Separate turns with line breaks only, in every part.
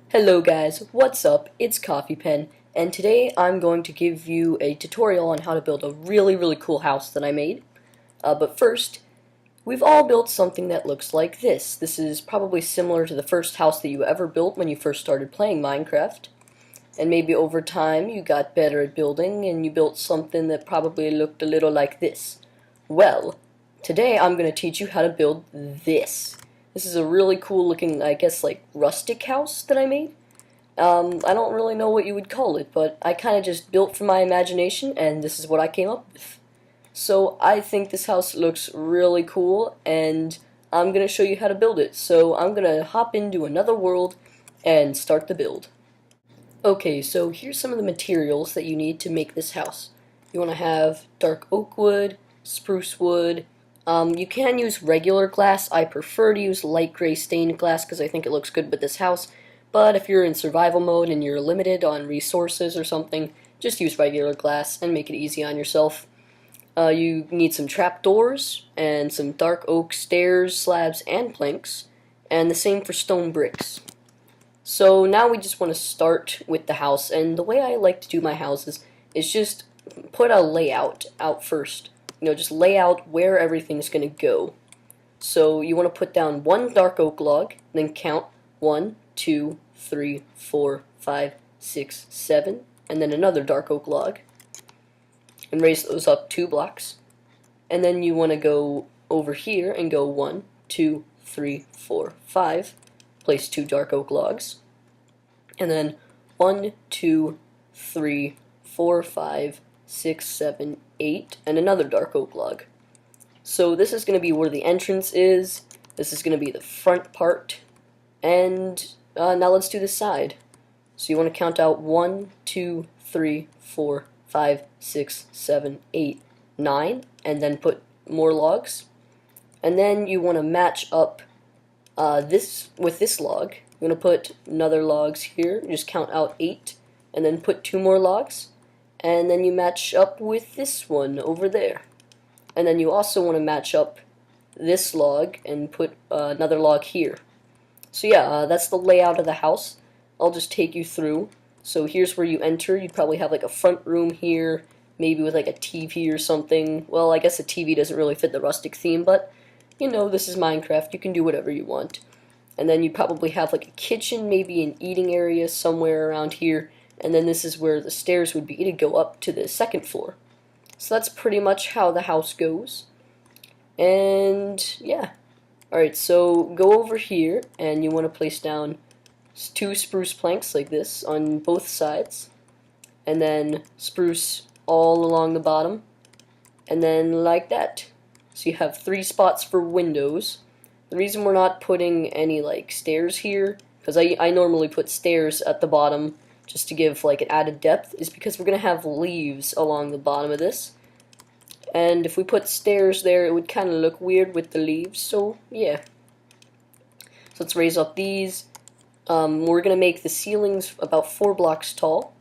Hello guys, what's up? It's Coffee Pen, and today I'm going to give you a tutorial on how to build a really cool house that I made. But first, we've all built something that looks like this. This is probably similar to the first house that you ever built when you first started playing Minecraft. And maybe over time you got better at building and you built something that probably looked a little like this. Well, today I'm going to teach you how to build this. This is a really cool looking, I guess, like rustic house that I made. I don't really know what you would call it, but I kind of just built from my imagination, and this is what I came up with. So I think this house looks really cool, and I'm going to show you how to build it. So I'm going to hop into another world and start the build. Okay, so here's some of the materials that you need to make this house. You want to have dark oak wood, spruce wood. You can use regular glass. I prefer to use light gray stained glass because I think it looks good with this house. But if you're in survival mode and you're limited on resources or something, just use regular glass and make it easy on yourself. You need some trapdoors and some dark oak stairs, slabs, and planks, and the same for stone bricks. So now we just want to start with the house, and the way I like to do my houses is just put a layout out first. Just lay out where everything's going to go. So you want to put down one dark oak log, then count 1, 2, 3, 4, 5, 6, 7, and then another dark oak log, and raise those up 2 blocks. And then you want to go over here and go 1, 2, 3, 4, 5, place 2 dark oak logs, and then 1, 2, 3, 4, 5, 6, 7, 8, and another dark oak log. So this is going to be where the entrance is. This is going to be the front part. And now let's do the side. So you want to count out 1, 2, 3, 4, 5, 6, 7, 8, 9, and then put more logs. And then you want to match up this with this log. You're going to put another logs here. Just count out 8, and then put 2 more logs. And then you match up with this one over there. And then you also want to match up this log and put another log here. So yeah, that's the layout of the house. I'll just take you through. So here's where you enter. You'd probably have like a front room here, maybe with like a TV or something. Well, I guess a TV doesn't really fit the rustic theme, but this is Minecraft. You can do whatever you want. And then you probably have like a kitchen, maybe an eating area somewhere around here. And then this is where the stairs would be to go up to the second floor. So that's pretty much how the house goes. And yeah. Alright, so go over here and you want to place down 2 spruce planks like this on both sides. And then spruce all along the bottom. And then like that. So you have 3 spots for windows. The reason we're not putting any like stairs here, because I normally put stairs at the bottom just to give like an added depth, is because we're going to have leaves along the bottom of this. And if we put stairs there, it would kind of look weird with the leaves, so yeah. So let's raise up these. We're going to make the ceilings about 4 blocks tall.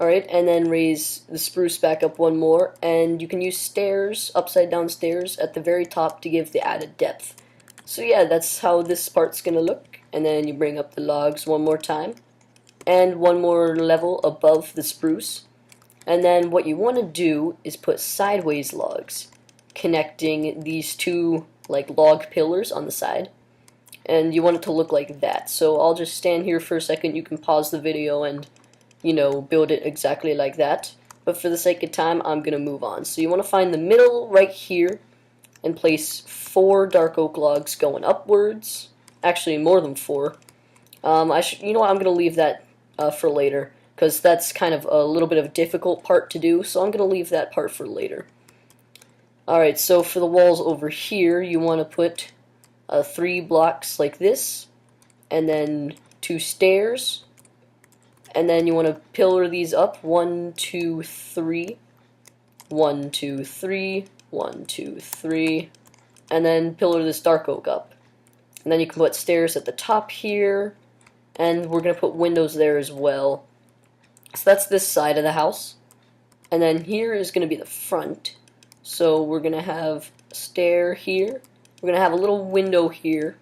Alright, and then raise the spruce back up 1 more, and you can use stairs, upside down stairs, at the very top to give the added depth. So yeah, that's how this part's going to look. And then you bring up the logs 1 more time, and 1 more level above the spruce. And then what you want to do is put sideways logs connecting these 2 like log pillars on the side. And you want it to look like that. So I'll just stand here for a second. You can pause the video and build it exactly like that. But for the sake of time, I'm going to move on. So you want to find the middle right here and place 4 dark oak logs going upwards. Actually, more than 4. You know what, I'm going to leave that for later, because that's kind of a little bit of a difficult part to do, so I'm going to leave that part for later. Alright, so for the walls over here, you want to put 3 blocks like this, and then 2 stairs, and then you want to pillar these up, 1, 2, 3, 1, 2, 3, 1, 2, 3, and then pillar this dark oak up. And then you can put stairs at the top here, and we're going to put windows there as well. So that's this side of the house. And then here is going to be the front. So we're going to have a stair here. We're going to have a little window here.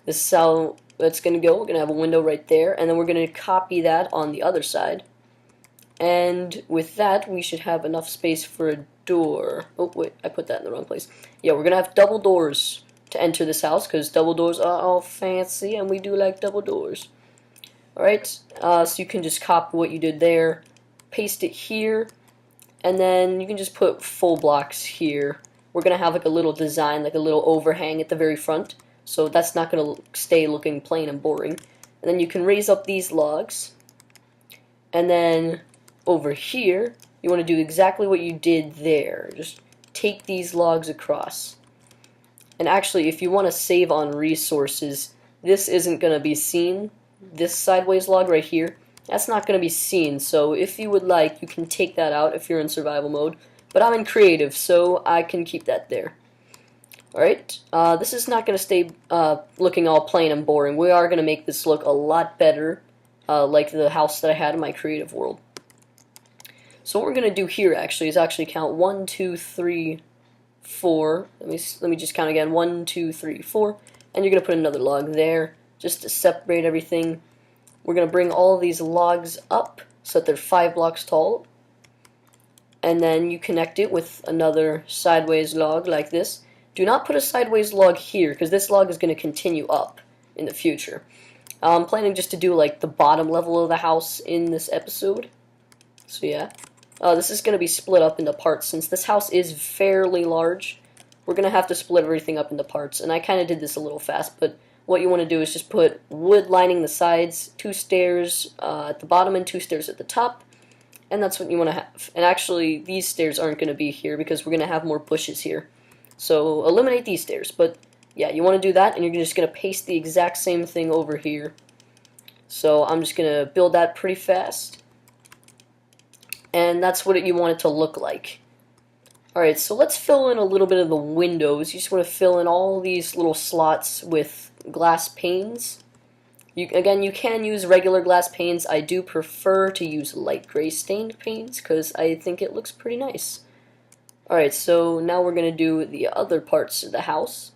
This is how that's going to go. We're going to have a window right there, and then we're going to copy that on the other side. And with that, we should have enough space for a door. Oh, wait, I put that in the wrong place. Yeah, we're going to have double doors to enter this house, because double doors are all fancy, and we do like double doors. Alright, so you can just copy what you did there, paste it here, and then you can just put full blocks here. We're going to have like a little design, like a little overhang at the very front, so that's not going to stay looking plain and boring. And then you can raise up these logs, and then over here, you want to do exactly what you did there. Just take these logs across. And actually, if you want to save on resources, this isn't going to be seen. This sideways log right here, that's not going to be seen. So if you would like, you can take that out if you're in survival mode. But I'm in creative, so I can keep that there. Alright, this is not going to stay looking all plain and boring. We are going to make this look a lot better, like the house that I had in my creative world. So what we're going to do here actually is actually count 1, 2, 3, 4. Let me just count again. 1, 2, 3, 4. And you're going to put another log there just to separate everything. We're going to bring all of these logs up so that they're 5 blocks tall. And then you connect it with another sideways log like this. Do not put a sideways log here, because this log is going to continue up in the future. I'm planning just to do like the bottom level of the house in this episode. So yeah. This is going to be split up into parts. Since this house is fairly large, we're going to have to split everything up into parts. And I kind of did this a little fast, but what you want to do is just put wood lining the sides, 2 stairs at the bottom and 2 stairs at the top, and that's what you want to have. And actually, these stairs aren't going to be here because we're going to have more bushes here. So eliminate these stairs, but yeah, you want to do that, and you're just going to paste the exact same thing over here. So I'm just going to build that pretty fast. And that's what you want it to look like. Alright, so let's fill in a little bit of the windows. You just want to fill in all these little slots with glass panes. Again, you can use regular glass panes. I do prefer to use light gray stained panes because I think it looks pretty nice. Alright, so now we're going to do the other parts of the house.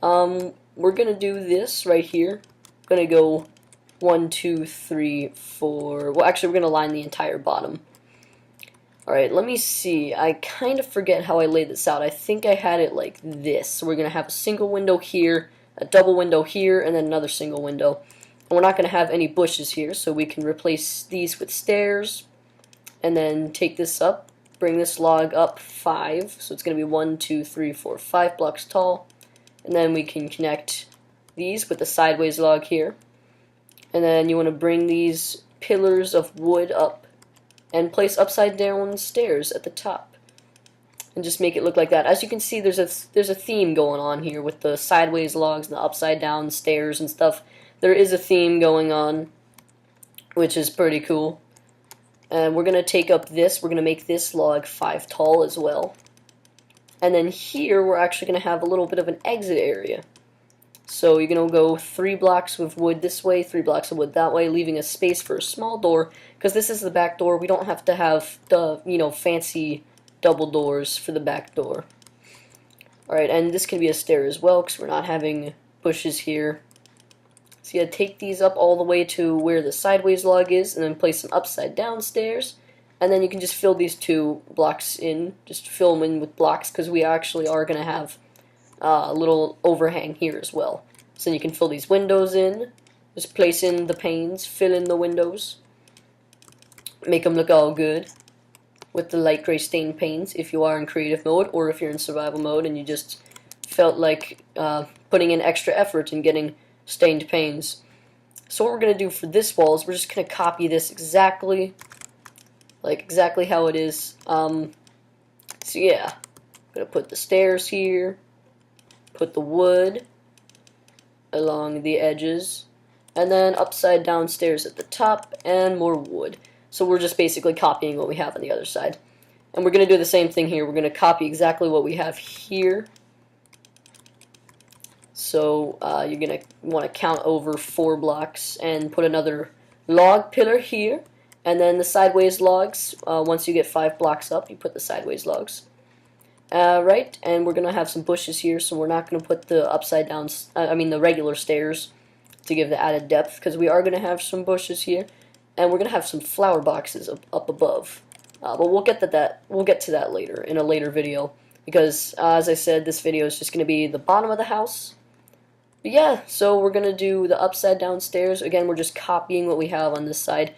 We're going to do this right here. I'm going to go 1, 2, 3, 4. Well, actually, we're going to line the entire bottom. Alright, let me see. I kind of forget how I laid this out. I think I had it like this. So we're going to have a single window here, a double window here, and then another single window. And we're not going to have any bushes here, so we can replace these with stairs. And then take this up, bring this log up 5. So it's going to be 1, 2, 3, 4, 5 blocks tall. And then we can connect these with the sideways log here. And then you want to bring these pillars of wood up and place upside down stairs at the top. And just make it look like that. As you can see, there's a theme going on here with the sideways logs and the upside down stairs and stuff. There is a theme going on, which is pretty cool. And we're going to take up this. We're going to make this log 5 tall as well. And then here, we're actually going to have a little bit of an exit area. So you're going to go 3 blocks of wood this way, 3 blocks of wood that way, leaving a space for a small door, because this is the back door. We don't have to have the, fancy double doors for the back door. Alright, and this can be a stair as well, because we're not having bushes here. So you gotta take these up all the way to where the sideways log is, and then place some upside down stairs, and then you can just fill these 2 blocks in, just fill them in with blocks, because we actually are going to have a little overhang here as well. So you can fill these windows in, just place in the panes, fill in the windows, make them look all good with the light gray stained panes if you are in creative mode, or if you're in survival mode and you just felt like putting in extra effort in getting stained panes. So what we're going to do for this wall is we're just going to copy this exactly how it is. So yeah, I'm going to put the stairs here, put the wood along the edges, and then upside down stairs at the top, and more wood. So we're just basically copying what we have on the other side. And we're going to do the same thing here. We're going to copy exactly what we have here. So you're going to want to count over 4 blocks and put another log pillar here. And then the sideways logs, once you get 5 blocks up, you put the sideways logs. Right, and we're going to have some bushes here, so we're not going to put the upside down, the regular stairs to give the added depth, because we are going to have some bushes here, and we're going to have some flower boxes up above. But we'll get to that later, in a later video, because as I said, this video is just going to be the bottom of the house. But yeah, so we're going to do the upside down stairs. Again, we're just copying what we have on this side,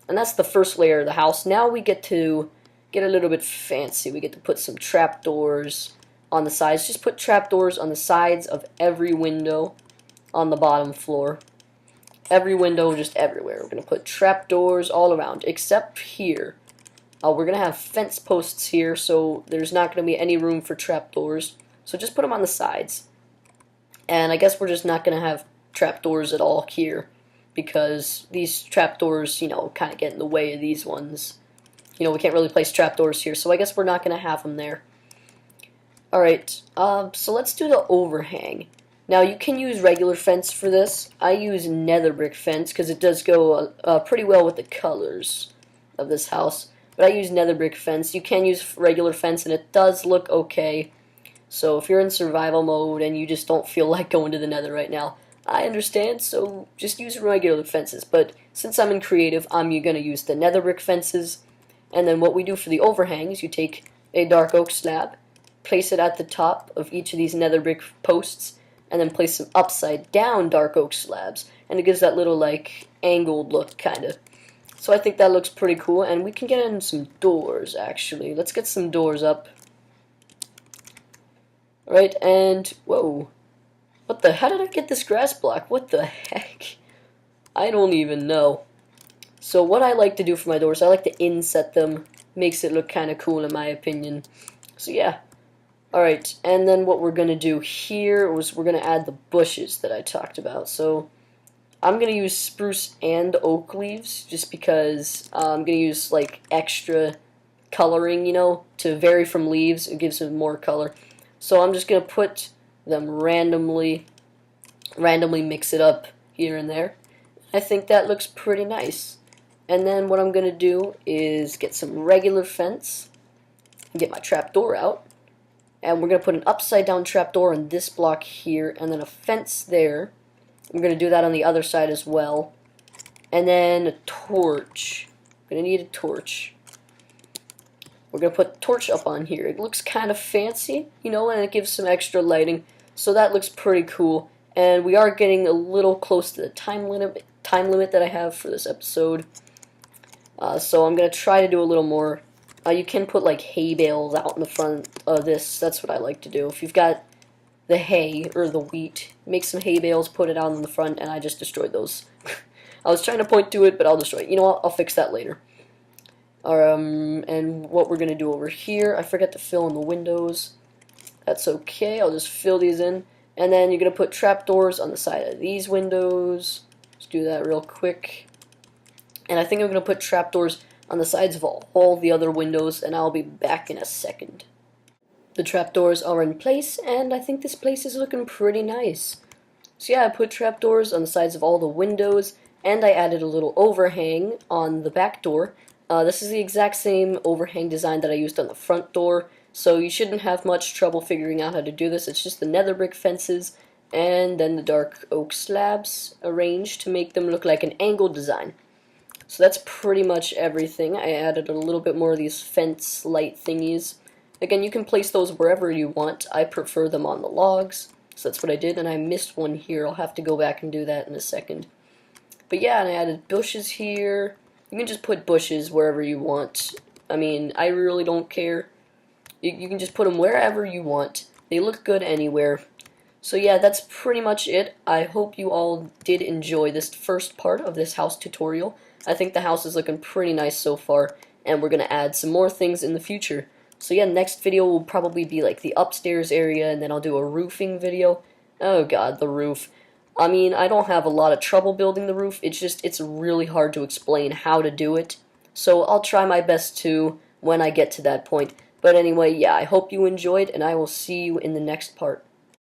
and that's the first layer of the house. Now we get to get a little bit fancy. We get to put some trapdoors on the sides. Just put trapdoors on the sides of every window on the bottom floor. Every window, just everywhere. We're going to put trapdoors all around, except here. We're going to have fence posts here, so there's not going to be any room for trapdoors. So just put them on the sides. And I guess we're just not going to have trapdoors at all here, because these trapdoors, you know, kind of get in the way of these ones. You know, we can't really place trapdoors here, so I guess we're not going to have them there. Alright, so let's do the overhang. Now, you can use regular fence for this. I use nether brick fence because it does go pretty well with the colors of this house. But I use nether brick fence. You can use regular fence, and it does look okay. So if you're in survival mode and you just don't feel like going to the nether right now, I understand, so just use regular fences. But since I'm in creative, I'm going to use the nether brick fences. And then what we do for the overhang is you take a dark oak slab, place it at the top of each of these nether brick posts, and then place some upside down dark oak slabs, and it gives that little like angled look kinda. So I think that looks pretty cool, and we can get in some doors actually. Let's get some doors up. Alright, and whoa. What the, how did I get this grass block? What the heck? I don't even know. So what I like to do for my doors, I like to inset them. Makes it look kinda cool in my opinion. So yeah. Alright, and then what we're going to do here was we're going to add the bushes that I talked about. So I'm going to use spruce and oak leaves just because I'm going to use like extra coloring, you know, to vary from leaves. It gives them more color. So I'm just going to put them randomly mix it up here and there. I think that looks pretty nice. And then what I'm going to do is get some regular fence and get my trapdoor out. And we're going to put an upside down trapdoor on this block here, and then a fence there. I'm going to do that on the other side as well. And then a torch. I'm going to need a torch. We're going to put a torch up on here. It looks kind of fancy, you know, and it gives some extra lighting. So that looks pretty cool. And we are getting a little close to the time limit that I have for this episode. So I'm going to try to do a little more. You can put like hay bales out in the front of this. That's what I like to do. If you've got the hay or the wheat, make some hay bales, put it out in the front, and I just destroyed those. I was trying to point to it, but I'll destroy it. You know what? I'll fix that later. And what we're going to do over here, I forgot to fill in the windows. That's okay. I'll just fill these in. And then you're going to put trapdoors on the side of these windows. Let's do that real quick. And I think I'm going to put trapdoors on the sides of all the other windows, and I'll be back in a second. The trapdoors are in place, and I think this place is looking pretty nice. So yeah, I put trapdoors on the sides of all the windows, and I added a little overhang on the back door. This is the exact same overhang design that I used on the front door, so you shouldn't have much trouble figuring out how to do this. It's just the nether brick fences, and then the dark oak slabs arranged to make them look like an angled design. So that's pretty much everything. I added a little bit more of these fence light thingies. Again, you can place those wherever you want. I prefer them on the logs, so that's what I did, and I missed one here. I'll have to go back and do that in a second. But yeah, and I added bushes here. You can just put bushes wherever you want. I mean, I really don't care. You can just put them wherever you want. They look good anywhere. So yeah, that's pretty much it. I hope you all did enjoy this first part of this house tutorial. I think the house is looking pretty nice so far, and we're going to add some more things in the future. So yeah, next video will probably be like the upstairs area, and then I'll do a roofing video. Oh god, the roof. I mean, I don't have a lot of trouble building the roof, it's really hard to explain how to do it. So I'll try my best to when I get to that point. But anyway, yeah, I hope you enjoyed, and I will see you in the next part.